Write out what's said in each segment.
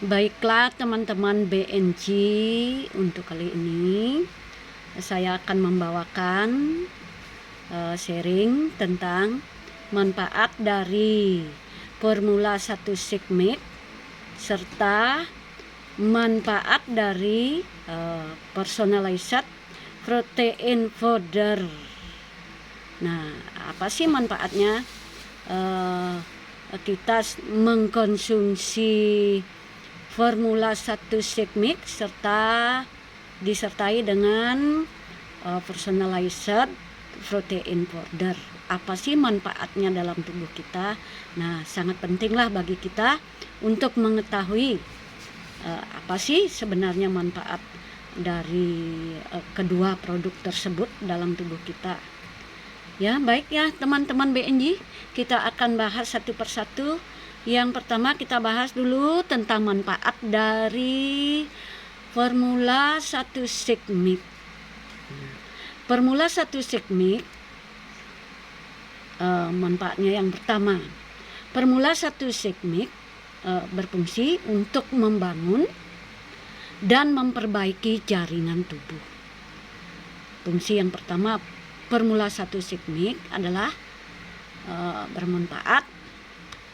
Baiklah teman-teman BNG, untuk kali ini saya akan membawakan sharing tentang manfaat dari formula 1 Sigmic serta manfaat dari personalized protein powder. Nah, apa sih manfaatnya? Kita mengkonsumsi formula 1 Sigmic serta disertai dengan personalized protein powder. Apa sih manfaatnya dalam tubuh kita? Nah, sangat pentinglah bagi kita untuk mengetahui apa sih sebenarnya manfaat dari kedua produk tersebut dalam tubuh kita. Ya, baik ya teman-teman BNG, kita akan bahas satu persatu. Yang pertama kita bahas dulu tentang manfaat dari formula 1 Sigmic. Formula 1 Sigmic, manfaatnya yang pertama, formula 1 Sigmic berfungsi untuk membangun dan memperbaiki jaringan tubuh. Fungsi yang pertama formula 1 Sigmic adalah bermanfaat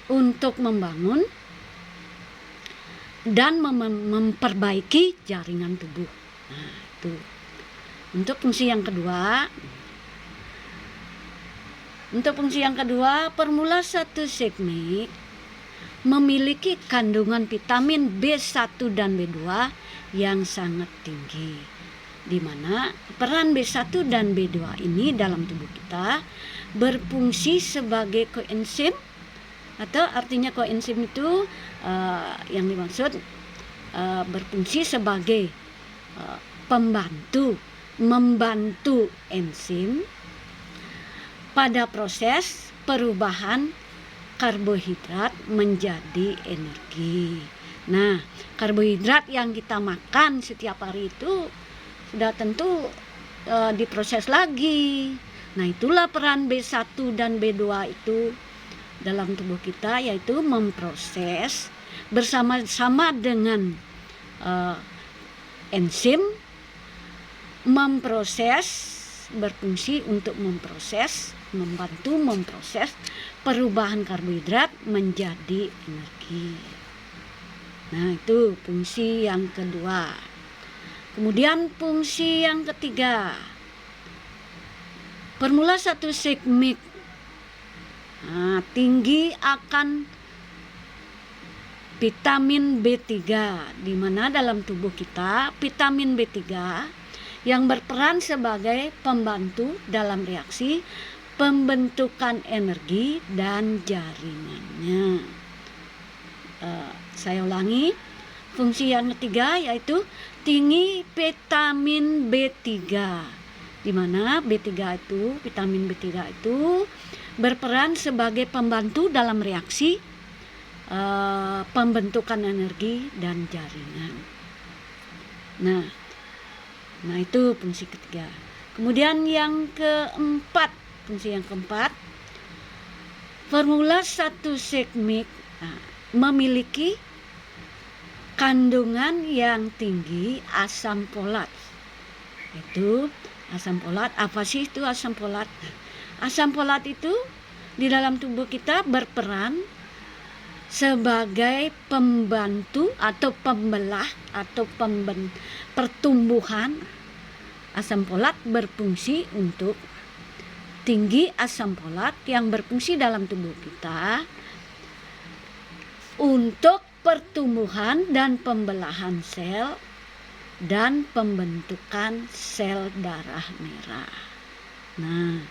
untuk membangun dan memperbaiki jaringan tubuh. Nah, itu. Untuk fungsi yang kedua, formula 1 Sigmic memiliki kandungan vitamin B1 dan B2 yang sangat tinggi, di mana peran B1 dan B2 ini dalam tubuh kita berfungsi sebagai koenzim, atau artinya koenzim itu yang dimaksud berfungsi sebagai membantu enzim pada proses perubahan karbohidrat menjadi energi. Nah, karbohidrat yang kita makan setiap hari itu sudah tentu diproses lagi. Nah, itulah peran B1 dan B2 itu dalam tubuh kita, yaitu memproses bersama-sama dengan enzim, berfungsi untuk membantu memproses perubahan karbohidrat menjadi energi. Nah, itu fungsi yang kedua. Kemudian fungsi yang ketiga, formula 1 Sigmic tinggi akan vitamin B3, di mana dalam tubuh kita vitamin B3 yang berperan sebagai pembantu dalam reaksi pembentukan energi dan jaringannya. Saya ulangi, fungsi yang ketiga yaitu tinggi vitamin B3, di mana vitamin B3 itu berperan sebagai pembantu dalam reaksi pembentukan energi dan jaringan. Nah, itu fungsi ketiga. Kemudian yang keempat, formula 1 Sigmic memiliki kandungan yang tinggi asam folat. Itu asam folat, apa sih itu asam folat? Asam folat itu di dalam tubuh kita berperan sebagai pembantu atau pembelah atau pertumbuhan. Asam folat berfungsi untuk tinggi asam folat yang berfungsi dalam tubuh kita untuk pertumbuhan dan pembelahan sel dan pembentukan sel darah merah. Nah,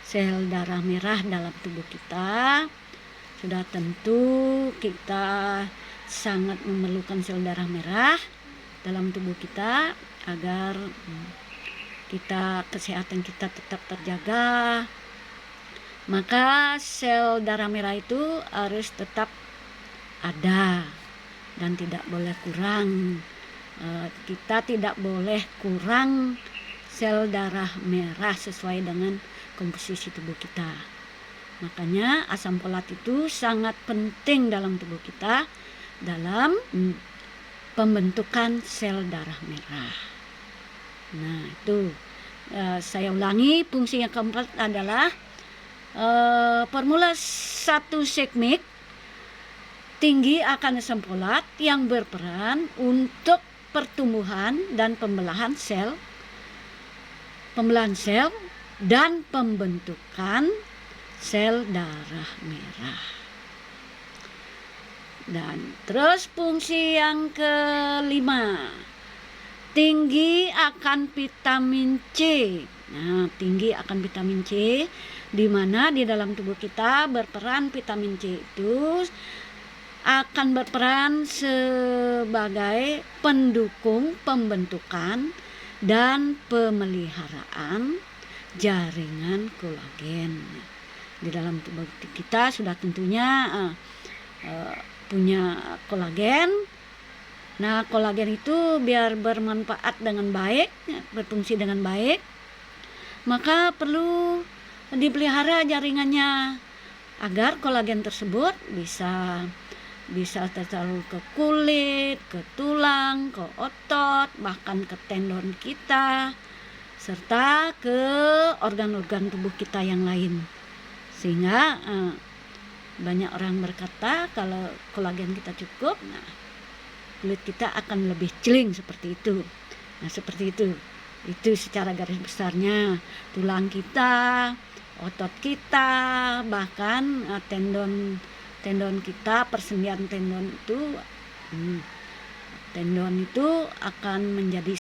sel darah merah dalam tubuh kita sudah tentu kita sangat memerlukan sel darah merah dalam tubuh kita agar kesehatan kita tetap terjaga. Maka sel darah merah itu harus tetap ada dan tidak boleh kurang. Kita tidak boleh kurang sel darah merah sesuai dengan komposisi tubuh kita. Makanya asam folat itu sangat penting dalam tubuh kita dalam pembentukan sel darah merah. Nah, itu saya ulangi, fungsi yang keempat adalah formula 1 segmik tinggi akan asam folat yang berperan untuk pertumbuhan dan pembelahan sel dan pembentukan sel darah merah. Dan terus fungsi yang kelima, tinggi akan vitamin C. Nah, tinggi akan vitamin C, di mana di dalam tubuh kita berperan vitamin C itu akan berperan sebagai pendukung pembentukan dan pemeliharaan jaringan kolagen. Di dalam tubuh kita sudah tentunya punya kolagen. Nah, kolagen itu biar bermanfaat dengan baik, berfungsi dengan baik, maka perlu dipelihara jaringannya agar kolagen tersebut bisa tersalur ke kulit, ke tulang, ke otot, bahkan ke tendon kita, serta ke organ-organ tubuh kita yang lain. Sehingga banyak orang berkata kalau kolagen kita cukup, nah kulit kita akan lebih celing seperti itu. Nah, seperti itu. Itu secara garis besarnya tulang kita, otot kita, bahkan tendon kita, persendian tendon itu akan menjadi